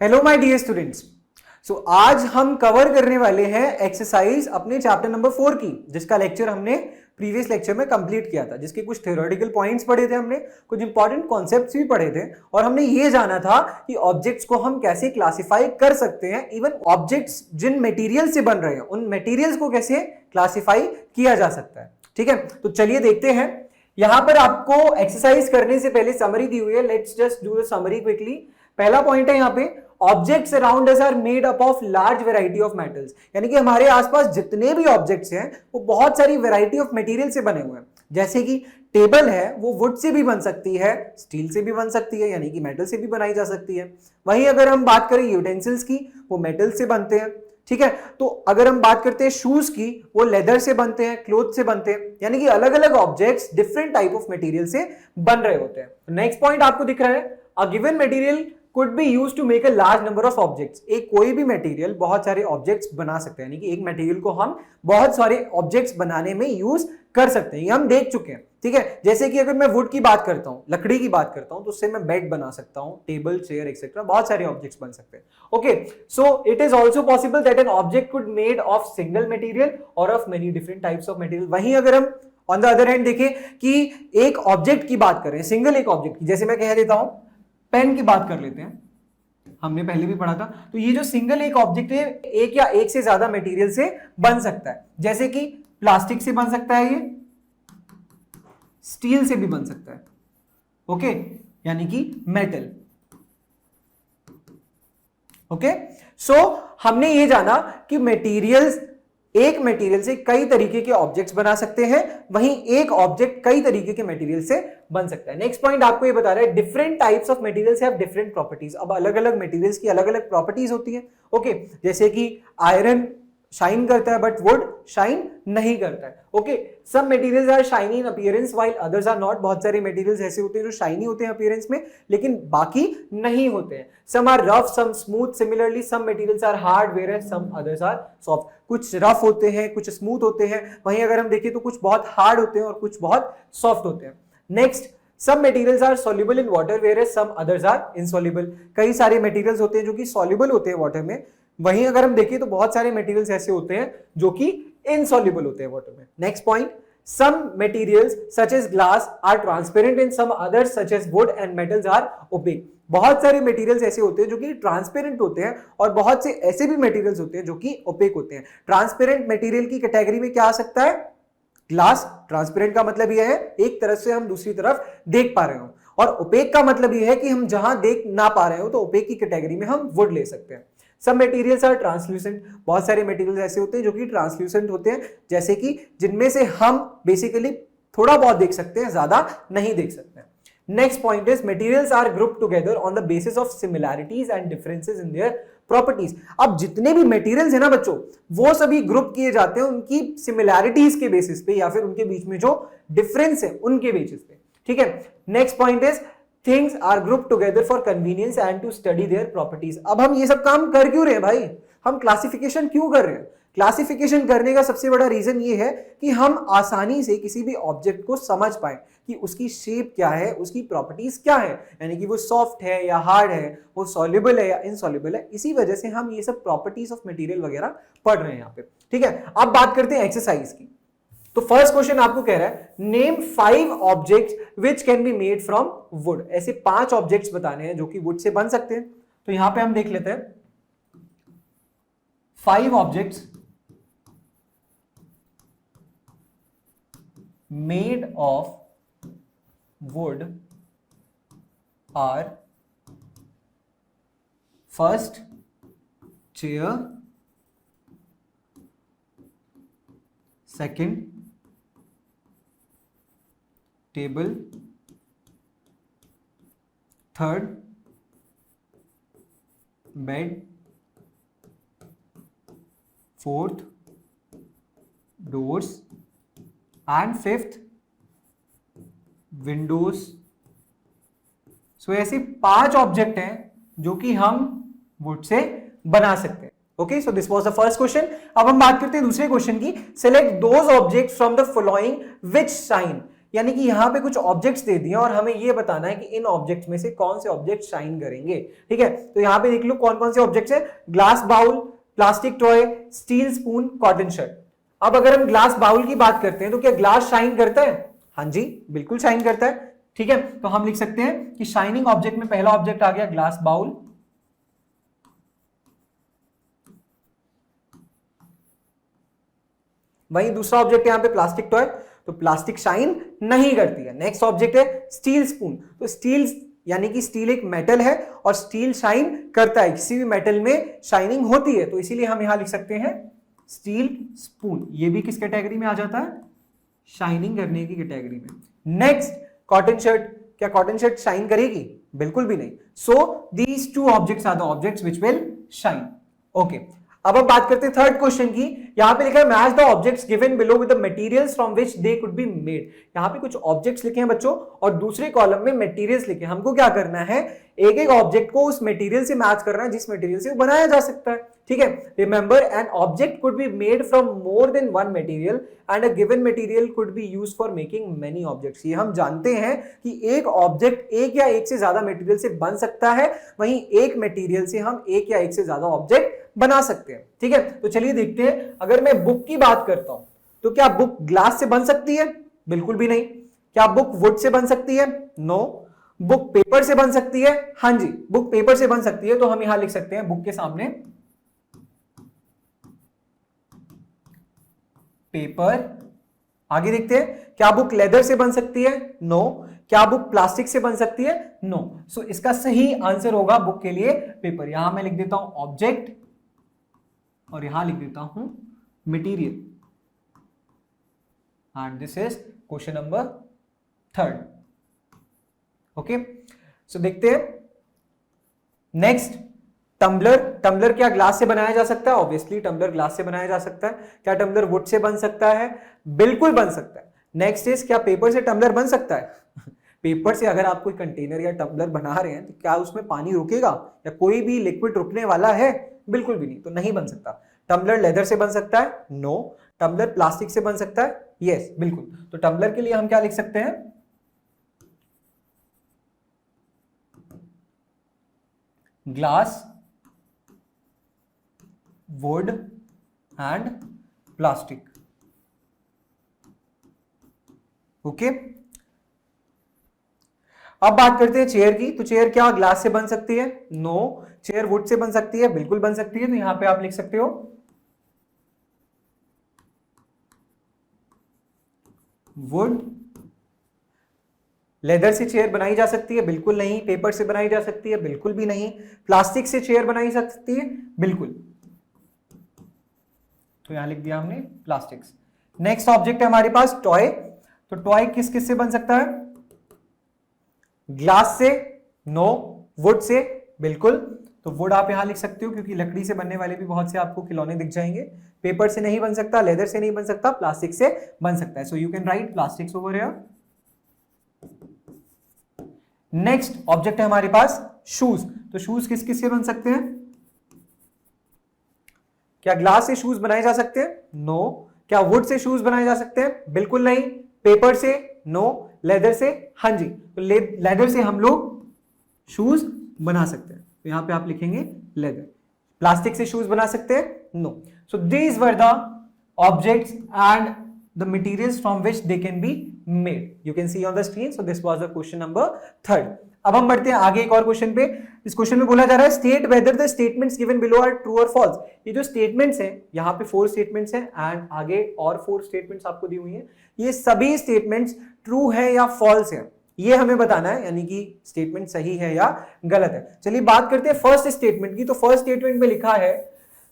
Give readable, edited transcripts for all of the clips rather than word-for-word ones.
Hello my dear students. आज हम cover करने वाले हैं एक्सरसाइज अपने चैप्टर नंबर 4 की, जिसका लेक्चर हमने प्रीवियस लेक्चर में कंप्लीट किया था, जिसके कुछ थ्योरेटिकल पॉइंट्स पढ़े थे, हमने कुछ इंपॉर्टेंट कॉन्सेप्ट्स भी पढ़े थे और हमने ये जाना था कि ऑब्जेक्ट्स को हम कैसे क्लासिफाई कर सकते हैं, इवन ऑब्जेक्ट्स जिन मटेरियल से बन रहे हैं उन मटेरियल्स को कैसे क्लासिफाई किया जा सकता है। ठीक है, तो चलिए देखते हैं। यहां पर आपको एक्सरसाइज करने से पहले समरी दी हुई है, let's just do the summary quickly. पहला पॉइंट है यहाँ पे, objects around us are made up of large variety of metals, यानी कि हमारे आसपास जितने भी ऑब्जेक्ट्स हैं वो बहुत सारी वैरायटी ऑफ मटेरियल से बने हुए हैं। जैसे कि टेबल है वो वुड से भी बन सकती है, स्टील से भी बन सकती है, यानी कि मेटल से भी बनाई जा सकती है। वहीं अगर हम बात करें यूटेंसिल्स की, वो मेटल से बनते हैं। ठीक है, तो अगर हम बात करते हैं शूज की, वो लेदर से बनते हैं, क्लोथ से बनते हैं, यानी कि अलग अलग objects different type of material से बन रहे होते हैं। नेक्स्ट पॉइंट आपको दिख रहा है, a given material could be used to make a large number of objects। एक कोई भी मटेरियल बहुत सारे ऑब्जेक्ट्स बना सकते हैं, यानी कि एक मटेरियल को हम बहुत सारे ऑब्जेक्ट्स बनाने में यूज कर सकते हैं, ये हम देख चुके हैं। ठीक है, जैसे कि अगर मैं वुड की बात करता हूं, लकड़ी की बात करता हूं, तो उससे मैं बेड बना सकता हूं, टेबल, चेयर एक्सेट्रा, बहुत सारे ऑब्जेक्ट्स बन सकते हैं। Okay, so it is also possible that an object could made of single material और of many different types of material. वहीं अगर हम ऑन द अदर हैंड देखें कि एक ऑब्जेक्ट की बात करें, सिंगल एक ऑब्जेक्ट की, जैसे मैं कह देता हूं पेन की बात कर लेते हैं, हमने पहले भी पढ़ा था। तो ये जो सिंगल एक ऑब्जेक्ट है, एक या एक से ज्यादा मटेरियल से बन सकता है। जैसे कि प्लास्टिक से बन सकता है, ये स्टील से भी बन सकता है। ओके, यानी कि मेटल। ओके, सो हमने ये जाना कि मटेरियल्स, एक मटेरियल से कई तरीके के ऑब्जेक्ट्स बना सकते हैं, वहीं एक ऑब्जेक्ट कई तरीके के मटेरियल से बन सकता है। नेक्स्ट पॉइंट आपको ये बता रहा है, different types of materials have different properties. अब अलग अलग मटेरियल्स की अलग अलग प्रॉपर्टीज होती है। ओके, जैसे कि आयरन शाइन करता है बट वुड शाइन नहीं करता है। Okay, some materials are shiny in appearance while others are not. बहुत सारे मटेरियल्स ऐसे होते हैं जो शाइनी होते हैं अपीयरेंस में, लेकिन बाकी नहीं होते हैं। Some are rough, some smooth, similarly some materials are hard where some others are soft. कुछ रफ होते हैं, कुछ स्मूथ होते हैं, वहीं अगर हम देखें तो कुछ बहुत हार्ड होते हैं और कुछ बहुत सॉफ्ट होते हैं। Next, some materials are soluble in water whereas some others are insoluble। कई सारे मटेरियल्स होते हैं जो कि soluble होते हैं वाटर में, वहीं अगर हम देखें तो बहुत सारे मटेरियल्स ऐसे होते हैं जो कि इनसॉल्युबल होते हैं वाटर में। Next point, some materials such as glass are transparent and some others such as wood and metals are opaque। बहुत सारे मटेरियल्स ऐसे होते हैं जो कि ट्रांसपेरेंट होते हैं और बहुत से ऐसे भी मटेरियल्स होते हैं जो कि ओपेक होते हैं। ट्रांसपेरेंट मटेरियल की कैटेगरी में क्या आ सकता है? ग्लास। ट्रांसपेरेंट का मतलब यह है एक तरफ से हम दूसरी तरफ देख पा रहे हो, और ओपेक का मतलब यह है कि हम जहां देख ना पा रहे हो, तो ओपेक की कैटेगरी में हम वुड ले सकते हैं। सब मटेरियल्स आर ट्रांसल्यूसेंट। बहुत सारे मटेरियल्स ऐसे होते हैं जो कि ट्रांसल्यूसेंट होते हैं, जैसे कि जिनमें से हम बेसिकली थोड़ा बहुत देख सकते हैं, ज्यादा नहीं देख सकते हैं। Next point is materials are grouped together on the basis of similarities and differences in their properties. अब जितने भी मटेरियल्स है ना बच्चों, वो सभी ग्रुप किए जाते हैं उनकी सिमिलैरिटीज के बेसिस पे, या फिर उनके बीच में जो डिफरेंस है उनके बेसिस पे। ठीक है, next point is things are grouped together for convenience and to study their properties. अब हम ये सब काम कर क्यों रहे हैं भाई? हम क्लासिफिकेशन क्यों कर रहे हैं? क्लासिफिकेशन करने का सबसे बड़ा रीजन ये है कि हम आसानी से किसी भी ऑब्जेक्ट को समझ पाए कि उसकी शेप क्या है, उसकी प्रॉपर्टीज क्या है, यानी कि वो सॉफ्ट है या हार्ड है, वो सॉल्युबल है या इनसॉल्युबल है। इसी वजह से हम ये सब प्रॉपर्टीज ऑफ मटेरियल वगैरह पढ़ रहे हैं यहाँ पे। ठीक है, अब बात करते हैं एक्सरसाइज की। तो फर्स्ट क्वेश्चन आपको कह रहा है, name 5 objects which can be made from would. ऐसे 5 ऑब्जेक्ट्स बताने हैं जो कि वुड से बन सकते हैं। तो यहां पे हम देख लेते हैं 5 objects made of wood are first chair, second table, third bed, fourth doors and fifth windows. So ऐसे 5 ऑब्जेक्ट हैं जो कि हम वुड से बना सकते हैं। Okay, so this was the first question. अब हम बात करते हैं दूसरे क्वेश्चन की। Select those objects from the following which shine, यानी कि यहां पे कुछ ऑब्जेक्ट्स दे दिए और हमें ये बताना है कि इन ऑब्जेक्ट्स में से कौन से ऑब्जेक्ट शाइन करेंगे। ठीक है, तो यहां पे देख लो कौन कौन से ऑब्जेक्ट्स है, glass bowl, plastic toy, steel spoon, cotton shirt. अब अगर हम ग्लास बाउल की बात करते हैं तो क्या ग्लास शाइन करता है? हाँ जी, बिल्कुल शाइन करता है। ठीक है, तो हम लिख सकते हैं कि शाइनिंग ऑब्जेक्ट में पहला ऑब्जेक्ट आ गया ग्लास बाउल, वहीं दूसरा ऑब्जेक्ट यहां पे प्लास्टिक टॉय, तो प्लास्टिक शाइन नहीं करती है। नेक्स्ट ऑब्जेक्ट है स्टील स्पून, तो स्टील यानी कि स्टील एक मेटल है और स्टील शाइन करता है, किसी भी मेटल में शाइनिंग होती है, तो इसीलिए हम यहां लिख सकते हैं स्टील स्पून। ये भी किस कैटेगरी में आ जाता है? शाइनिंग करने की कैटेगरी में। नेक्स्ट कॉटन शर्ट, क्या कॉटन शर्ट शाइन करेगी? बिल्कुल भी नहीं। So these two objects are the objects which will shine. Okay, अब हम बात करते हैं थर्ड क्वेश्चन की। यहां पे लिखा है match the objects given below with the materials from which they could be made. यहां पे कुछ ऑब्जेक्ट्स लिखे हैं बच्चों और दूसरे कॉलम में मटेरियल्स लिखे हैं। हमको क्या करना है, एक एक ऑब्जेक्ट को उस मटेरियल से मैच करना है जिस मटेरियल से वो बनाया जा सकता है। ठीक है, remember N object could be made from more than one material and a given material could be used for making many objects. ये हम जानते हैं कि एक ऑब्जेक्ट एक या एक से ज्यादा मटेरियल से बन सकता है, वहीं एक मटेरियल से हम एक या एक से ज्यादा ऑब्जेक्ट बना सकते हैं। ठीक है, तो चलिए देखते हैं। अगर मैं बुक की बात करता हूं तो क्या बुक ग्लास से बन सकती है? बिल्कुल भी नहीं। क्या बुक वुड से बन सकती है? नो। बुक पेपर से बन सकती है? हां जी, बुक पेपर से बन सकती है। तो हम यहां लिख सकते हैं बुक के सामने पेपर। आगे देखते हैं, क्या बुक लेदर से बन सकती है? नो। क्या बुक प्लास्टिक से बन सकती है? नो। सो इसका सही आंसर होगा बुक के लिए पेपर। यहां मैं लिख देता हूं ऑब्जेक्ट और यहां लिख देता हूं material, and this is question number third. Okay, so देखते हैं नेक्स्ट। टम्बलर, टम्बलर क्या ग्लास से बनाया जा सकता है? ऑब्वियसली टम्बलर ग्लास से बनाया जा सकता है। क्या टम्बलर वुड से बन सकता है? बिल्कुल बन सकता है। नेक्स्ट इज, क्या पेपर से टम्बलर बन सकता है? पेपर से अगर आप कोई कंटेनर या टम्बलर बना रहे हैं तो क्या उसमें पानी रुकेगा या कोई भी लिक्विड रुकने वाला है? बिल्कुल भी नहीं, तो नहीं बन सकता। टम्बलर लेदर से बन सकता है? नो। टम्बलर प्लास्टिक से बन सकता है? यस, बिल्कुल। तो टम्बलर के लिए हम क्या लिख सकते हैं? Glass, would and plastic. Okay, अब बात करते हैं चेयर की। तो चेयर क्या ग्लास से बन सकती है? नो। चेयर वुड से बन सकती है? बिल्कुल बन सकती है। तो यहां पे आप लिख सकते हो वुड। लेदर से चेयर बनाई जा सकती है? बिल्कुल नहीं। पेपर से बनाई जा सकती है? बिल्कुल भी नहीं। प्लास्टिक से चेयर बनाई जा सकती है? बिल्कुल। तो यहां लिख दिया हमने प्लास्टिक्स। नेक्स्ट ऑब्जेक्ट है हमारे पास टॉय। तो टॉय किस किस से बन सकता है? ग्लास से? नो। Would say? बिल्कुल। तो वुड आप यहां लिख सकते हो क्योंकि लकड़ी से बनने वाले भी बहुत से आपको खिलौने दिख जाएंगे। पेपर से नहीं बन सकता, लेदर से नहीं बन सकता, प्लास्टिक से बन सकता है। So you can write plastics over here. Next object है हमारे पास शूज। तो शूज किस किस से बन सकते हैं? क्या ग्लास से शूज बनाए जा सकते हैं? नो। क्या वुड से शूज बनाए जा सकते हैं? बिल्कुल नहीं। पेपर से? नो। लेदर से? हाँ जी, तो लेदर से हम लोग शूज बना सकते हैं। तो यहां पे आप लिखेंगे लेदर। प्लास्टिक से शूज बना सकते हैं? No. So these were the objects and the materials from which they can be made. You can see on the screen. So this was the question number third. अब हम बढ़ते हैं आगे एक और क्वेश्चन पे। इस क्वेश्चन में बोला जा रहा है state whether the statements given below are true और फॉल्स। ये जो स्टेटमेंट्स हैं, यहाँ पे 4 स्टेटमेंट्स हैं एंड आगे और 4 स्टेटमेंट्स आपको दी हुई हैं। ये सभी स्टेटमेंट्स ट्रू है या फॉल्स है, ये हमें बताना है, यानी कि स्टेटमेंट सही है या गलत है। चलिए बात करते हैं फर्स्ट स्टेटमेंट की। तो फर्स्ट स्टेटमेंट में लिखा है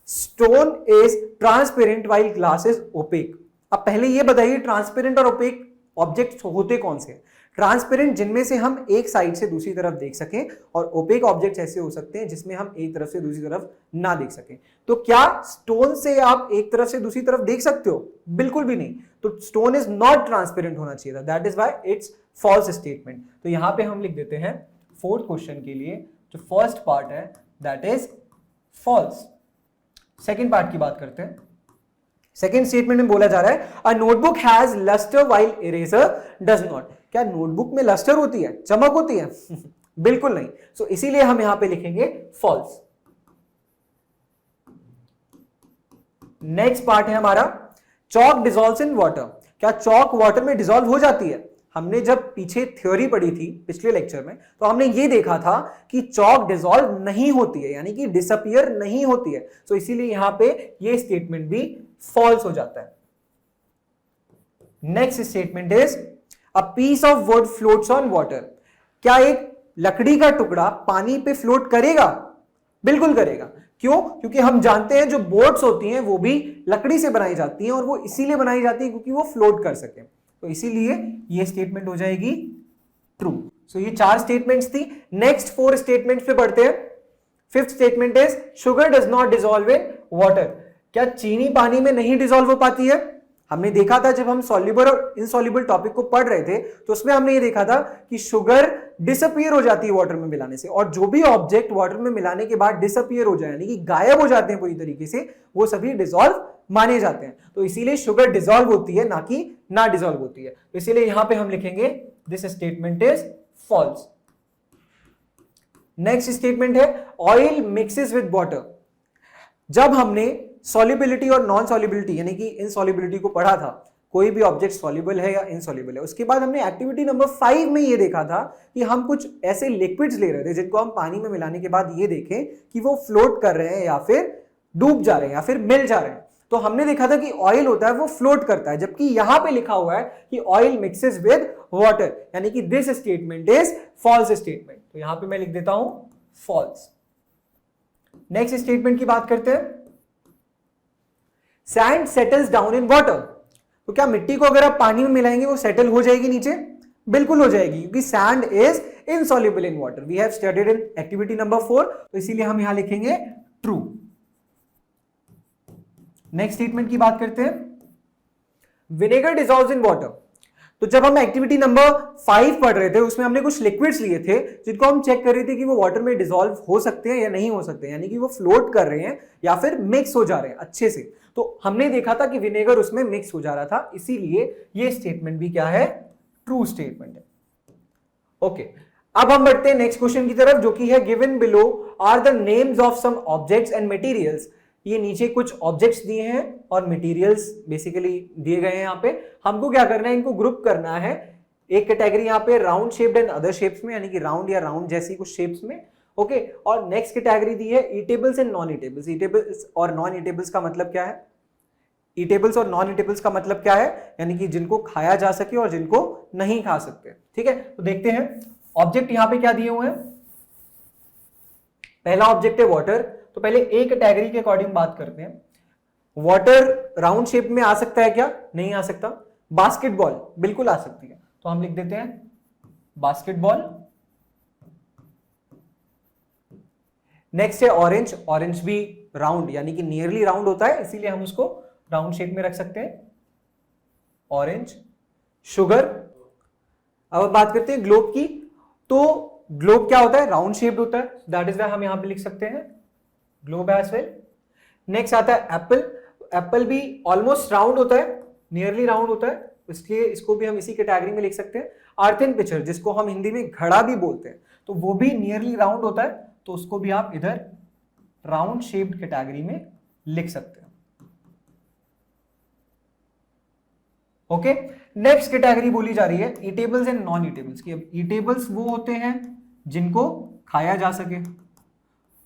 stone is transparent while glass is opaque. अब पहले ये बताइए ट्रांसपेरेंट और ओपेक ऑब्जेक्ट्स होते कौन से? ट्रांसपेरेंट जिनमें से हम एक साइड से दूसरी तरफ देख सकें, और ओपेक ऑब्जेक्ट्स ऐसे हो सकते हैं जिसमें हम एक तरफ से दूसरी तरफ ना देख सकें। तो क्या स्टोन से आप एक तरफ से दूसरी तरफ देख सकते हो? बिल्कुल भी नहीं। तो स्टोन इज नॉट ट्रांसपेरेंट होना चाहिए था, that is why it's false statement. तो यहां पे हम लिख देते हैं फोर्थ क्वेश्चन के लिए जो फर्स्ट पार्ट है that is false. Second part की बात करते हैं। सेकेंड स्टेटमेंट में बोला जा रहा है a notebook has lustre while eraser does not. क्या नोटबुक में लस्टर होती है, चमक होती है? बिल्कुल नहीं। सो इसीलिए हम यहां पे लिखेंगे फॉल्स। नेक्स्ट पार्ट है हमारा चॉक डिसॉल्व्स इन वाटर। क्या चॉक वाटर में डिसॉल्व हो जाती है? हमने जब पीछे थ्योरी पढ़ी थी पिछले लेक्चर में, तो हमने ये देखा था कि चॉक डिसॉल्व नहीं होती है, यानी कि डिसअपियर नहीं होती है। तो इसीलिए यहां पे ये स्टेटमेंट भी फॉल्स हो जाता है। Next statement is a piece of wood floats on water. क्या एक लकड़ी का टुकड़ा पानी पे फ्लोट करेगा? बिल्कुल करेगा। क्यों? क्योंकि हम जानते हैं जो बोट्स होती हैं वो भी लकड़ी से बनाई जाती हैं, और वो इसीलिए बनाई जाती है क्योंकि वो फ्लोट कर सके। तो इसीलिए ये स्टेटमेंट हो जाएगी ट्रू। सो ये 4 स्टेटमेंट्स थी। नेक्स्ट 4 स्टेटमेंट्स पे बढ़ते हैं। Fifth statement is sugar does not dissolve in water. क्या चीनी पानी में नहीं डिसॉल्व हो पाती है? हमने देखा था जब हम सॉल्युबल और इनसॉल्युबल टॉपिक को पढ़ रहे थे, तो उसमें हमने ये देखा था कि शुगर डिसअपियर हो जाती है वाटर में मिलाने से, और जो भी ऑब्जेक्ट वाटर में मिलाने के बाद डिसअपियर हो जाए, यानी कि गायब हो जाते हैं पूरी तरीके से, वो सभी डिसॉल्व माने जाते हैं। तो इसीलिए शुगर डिसॉल्व होती है, ना कि ना डिसॉल्व होती है। तो इसीलिए यहां पे हम लिखेंगे this statement is false. Next statement है ऑयल मिक्सेस विद वाटर। जब हमने सॉल्युबिलिटी और नॉन सॉल्युबिलिटी यानी कि इनसॉल्युबिलिटी को पढ़ा था, कोई भी ऑब्जेक्ट सॉल्युबल है या इनसॉल्युबल है, उसके बाद हमने एक्टिविटी नंबर 5 में ये देखा था कि हम कुछ ऐसे लिक्विड्स ले रहे थे जिनको हम पानी में मिलाने के बाद ये देखें कि वो फ्लोट कर रहे हैं या फिर डूब जा रहे हैं या फिर मिल जा रहे हैं। तो हमने देखा था कि ऑयल होता है वो फ्लोट करता है, जबकि यहां पे लिखा हुआ है कि ऑयल मिक्सेस विद वाटर, यानी कि this statement is false statement. तो यहां पे मैं लिख देता हूं फॉल्स। नेक्स्ट स्टेटमेंट की बात करते हैं। Sand settles down in water. तो क्या मिट्टी को अगर आप पानी में मिलाएंगे वो सेटल हो जाएगी नीचे? बिल्कुल हो जाएगी, क्योंकि sand is insoluble in water. We have studied in activity number 4। तो इसीलिए हम यहां लिखेंगे ट्रू। नेक्स्ट स्टेटमेंट की बात करते हैं। Vinegar dissolves in water. तो जब हम एक्टिविटी नंबर 5 पढ़ रहे थे, उसमें हमने कुछ लिक्विड्स लिए थे जिनको हम चेक कर रहे थे कि वो वाटर में डिसॉल्व हो सकते हैं या नहीं हो सकते, यानी कि वो फ्लोट कर रहे हैं या फिर मिक्स हो जा रहे हैं अच्छे से। तो हमने देखा था कि विनेगर उसमें मिक्स हो जा रहा था, इसीलिए ये स्टेटमेंट भी क्या है? ट्रू स्टेटमेंट है। ओके, अब हम बढ़ते हैं नेक्स्ट क्वेश्चन की तरफ, जो कि है given below are the names of some objects and materials. ये नीचे कुछ ऑब्जेक्ट्स दिए हैं और मटेरियल्स बेसिकली दिए गए हैं। यहाँ पे हमको क्या करना है, इनको ग्रुप करना है। एक कैटेगरी यहाँ पे round shaped and other shapes में, यानी कि राउंड या राउंड जैसी कुछ शेप्स में। ओके, और नेक्स्ट कैटेगरी दी है eatables and non eatables. Eatables और नॉन ईटेबल्स का मतलब क्या है? ईटेबल्स और नॉन ईटेबल्स का मतलब क्या है? यानी कि जिनको खाया जा सके और जिनको नहीं खा सकते। ठीक है, तो देखते हैं ऑब्जेक्ट यहाँ पे क्या दिए हुए हैं। पहला ऑब्जेक्ट है वाटर। तो पहले एक कैटेगरी के अकॉर्डिंग बात करते हैं। वाटर राउंड शेप में आ सकता है क्या? नहीं आ सकता। बास्केटबॉल बिल्कुल आ सकती है, तो हम लिख देते हैं बास्केटबॉल। नेक्स्ट है ऑरेंज। ऑरेंज भी राउंड यानी कि नियरली राउंड होता है, इसीलिए हम उसको राउंड शेप में रख सकते हैं, ऑरेंज। शुगर। अब बात करते हैं ग्लोब की। तो ग्लोब क्या होता है? राउंड शेप्ड होता है, दैट इज व्हाई हम यहां पे लिख सकते हैं ग्लोब एज वेल। नेक्स्ट आता है एप्पल। एप्पल भी ऑलमोस्ट राउंड होता है, नियरली राउंड होता है, इसलिए इसको भी हम इसी कैटेगरी में लिख सकते हैं। अर्थ एंड पिक्चर, जिसको हम हिंदी में घड़ा भी बोलते हैं, तो वो भी नियरली राउंड होता है, तो उसको भी आप इधर राउंड शेप्ड कैटेगरी में लिख सकते हैं। ओके, नेक्स्ट कैटेगरी बोली जा रही है ईटेबल्स एंड नॉन ईटेबल्स की। अब ईटेबल्स वो होते हैं जिनको खाया जा सके।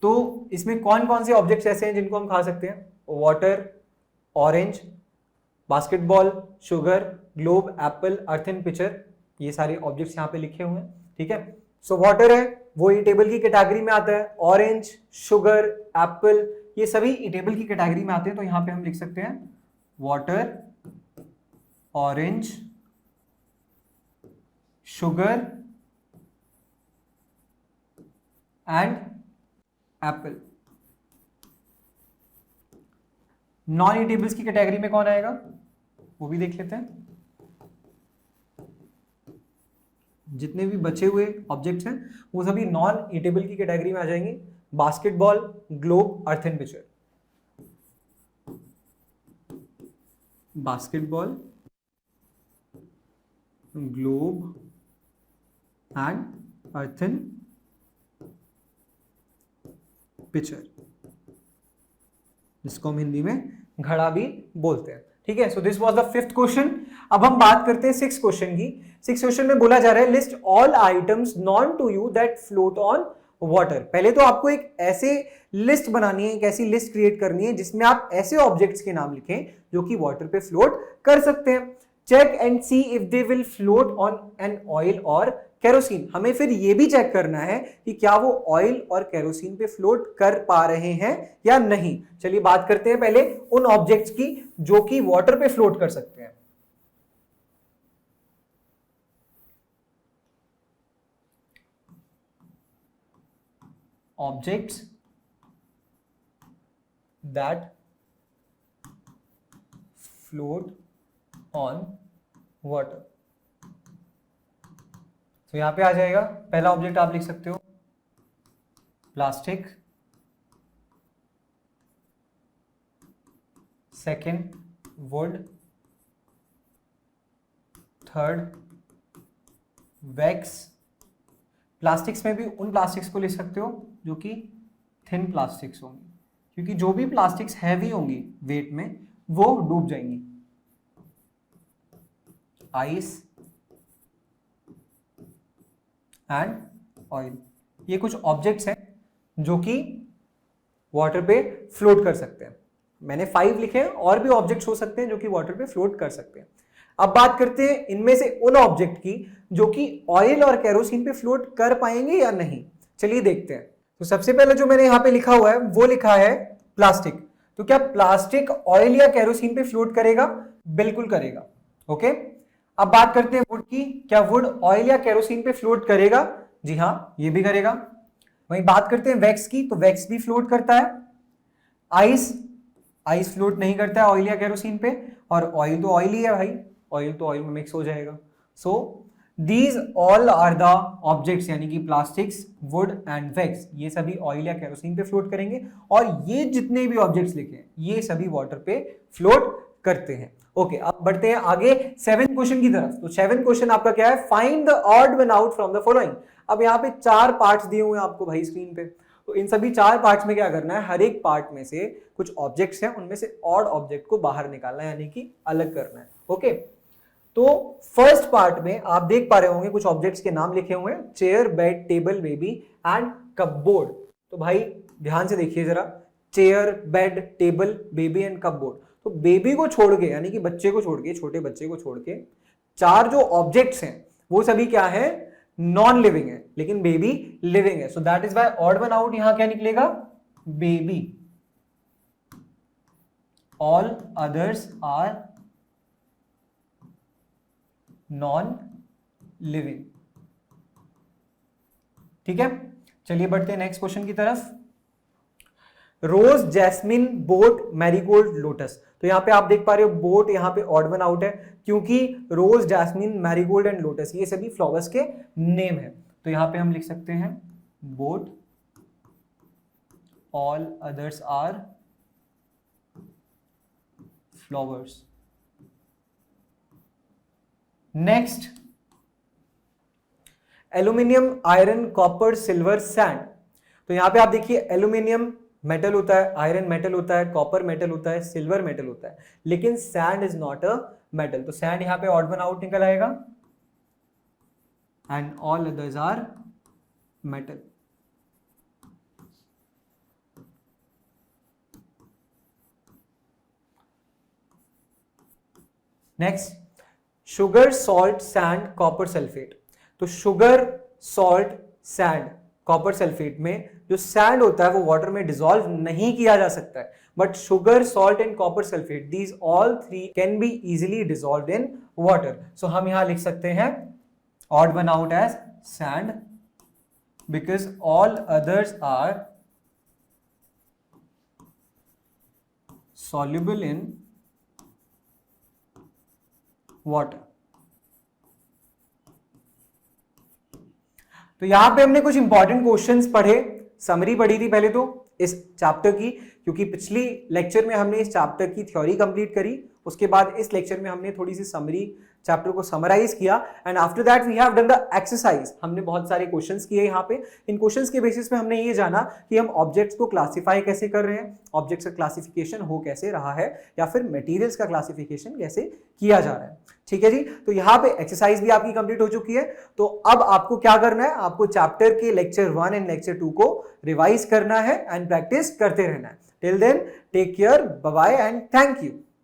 तो इसमें कौन कौन से ऑब्जेक्ट्स ऐसे हैं जिनको हम खा सकते हैं? Water, orange, basketball, sugar, globe, Apple, earth and picture, ये सारे ऑब्जेक्ट्स यहाँ पे लिखे हुए हैं। ठीक है, सो वाटर है वो ईटेबल की कैटेगरी में आता है, ऑरेंज, शुगर, एप्पल, ये सभी ईटेबल की कैटेगरी में आते हैं। तो यहाँ पे हम लिख सकते हैं water, orange, sugar and Apple. Non eatables की कैटेगरी में कौन आएगा वो भी देख लेते हैं। जितने भी बचे हुए ऑब्जेक्ट्स हैं वो सभी नॉन ईटेबल की कैटेगरी में आ जाएंगे। Basketball, globe, earth and picture. Basketball, globe and earthen picture, जिसको हम हिंदी में घड़ा भी बोलते हैं। ठीक है, so this was the 5th question. अब हम बात करते हैं 6th क्वेश्चन की। 6th क्वेश्चन में बोला जा रहा है list all items known to you that float on water. पहले तो आपको एक ऐसे लिस्ट बनानी है, एक ऐसी लिस्ट क्रिएट करनी है जिसमें आप ऐसे ऑब्जेक्ट्स के नाम लिखें जो कि वाटर पे फ्लोट कर सकते हैं। Check and see if they will float on an oil और केरोसिन। हमें फिर ये भी चेक करना है कि क्या वो ऑयल और केरोसिन पे फ्लोट कर पा रहे हैं या नहीं। चलिए बात करते हैं पहले उन ऑब्जेक्ट्स की जो कि वाटर पे फ्लोट कर सकते हैं। Objects that float on water. तो यहां पे आ जाएगा पहला ऑब्जेक्ट, आप लिख सकते हो plastic, second would, third wax. Plastics में भी उन प्लास्टिक्स को लिख सकते हो जो कि थिन प्लास्टिक्स होंगी, क्योंकि जो भी प्लास्टिक्स हैवी होंगी वेट में वो डूब जाएंगी। आइस एंड ऑयल, ये कुछ ऑब्जेक्ट्स हैं जो कि वाटर पे फ्लोट कर सकते हैं। मैंने 5 लिखे हैं, और भी ऑब्जेक्ट्स हो सकते हैं जो कि वाटर पे फ्लोट कर सकते हैं। अब बात करते हैं इनमें से उन ऑब्जेक्ट की जो कि ऑयल और केरोसिन पे फ्लोट कर पाएंगे या नहीं। चलिए देखते हैं। तो सबसे पहले जो मैंने यहां पे लिखा हुआ है वो लिखा है प्लास्टिक। तो क्या प्लास्टिक ऑयल या केरोसिन पे फ्लोट करेगा? बिल्कुल करेगा। ओके, अब बात करते हैं वुड की। क्या वुड ऑयल या केरोसिन पे फ्लोट करेगा? जी हाँ, ये भी करेगा। वहीं बात करते हैं वैक्स की, तो वैक्स भी फ्लोट करता है। आइस फ्लोट नहीं करता है ऑयल या केरोसिन पे, और ऑयल तो ऑयल ही है भाई, ऑयल तो ऑयल में मिक्स हो जाएगा। So these all are the objects, यानी कि प्लास्टिक्स, वुड एंड वैक्स, ये सभी ऑयल या केरोसिन पे फ्लोट करेंगे, और ये जितने भी ऑब्जेक्ट्स लिखे हैं ये सभी वाटर पे फ्लोट करते हैं। ओके, अब बढ़ते हैं आगे 7th क्वेश्चन की तरफ। तो 7th क्वेश्चन आपका क्या है? Find the odd one out from the following. अब यहाँ पे 4 पार्ट्स दिए हुए हैं आपको भाई स्क्रीन पे, तो इन सभी 4 पार्ट्स में क्या करना है? हर एक पार्ट में से कुछ ऑब्जेक्ट्स हैं, उनमें से ऑड ऑब्जेक्ट को बाहर निकालना है, यानी कि अलग करना है। ओके, तो फर्स्ट पार्ट में आप देख पा रहे होंगे कुछ ऑब्जेक्ट्स के नाम लिखे हुए हैं, chair, bed, table, baby and cupboard. तो भाई ध्यान से देखिए जरा, chair, bed, table, baby and cupboard. तो बेबी को छोड़ के, यानी कि बच्चे को छोड़ के, छोटे बच्चे को छोड़ के 4 जो ऑब्जेक्ट्स हैं वो सभी क्या है? नॉन लिविंग है, लेकिन बेबी लिविंग है। So that is why odd one out यहां क्या निकलेगा? Baby. All others are non living. ठीक है, चलिए बढ़ते हैं नेक्स्ट क्वेश्चन की तरफ। Rose, jasmine, boat, marigold, lotus. तो यहां पे आप देख पा रहे हो बोट यहां पे ऑड वन आउट है, क्योंकि रोज, जैस्मिन, मैरीगोल्ड एंड लोटस ये सभी फ्लावर्स के नेम है। तो यहां पे हम लिख सकते हैं boat, all others are flowers. Next, aluminium, iron, copper, silver, sand. तो यहां पे आप देखिए एल्यूमिनियम मेटल होता है, आयरन मेटल होता है, कॉपर मेटल होता है, सिल्वर मेटल होता है, लेकिन sand is not a metal. तो सैंड यहां पे ऑड वन आउट निकल आएगा, and all others are metal. Next, sugar, salt, sand, copper sulphate. तो sugar, salt, sand, copper sulphate में जो सैंड होता है वो वाटर में डिसॉल्व नहीं किया जा सकता है, but sugar, salt and copper sulphate, these all 3 can be easily dissolved in water. So हम यहां लिख सकते हैं odd one out as sand, because all others are soluble in water। तो यहां पे हमने कुछ इंपॉर्टेंट क्वेश्चंस पढ़े, समरी पढ़ी थी पहले तो, इस चैप्टर की, क्योंकि पिछली लेक्चर में हमने इस चैप्टर की थ्योरी कंप्लीट करी, उसके बाद इस लेक्चर में हमने थोड़ी सी समरी चैप्टर को समराइज किया and after that we have done the exercise. हमने बहुत सारे क्वेश्चंस किए यहाँ पे। इन क्वेश्चंस के बेसिस पे हमने ये जाना कि हम ऑब्जेक्ट्स को क्लासिफाई कैसे कर रहे हैं, ऑब्जेक्ट्स का क्लासिफिकेशन हो कैसे रहा है, या फिर मटेरियल्स का क्लासिफिकेशन कैसे किया जा रहा है। ठीक है जी, तो यहाँ पे एक्सरसाइज भी आपकी कंप्लीट हो चुकी है। तो अब आपको क्या करना है, आपको चैप्टर के लेक्चर 1 एंड लेक्चर 2 को रिवाइज करना है एंड प्रैक्टिस करते रहना है। Till then take care, bye bye and thank you.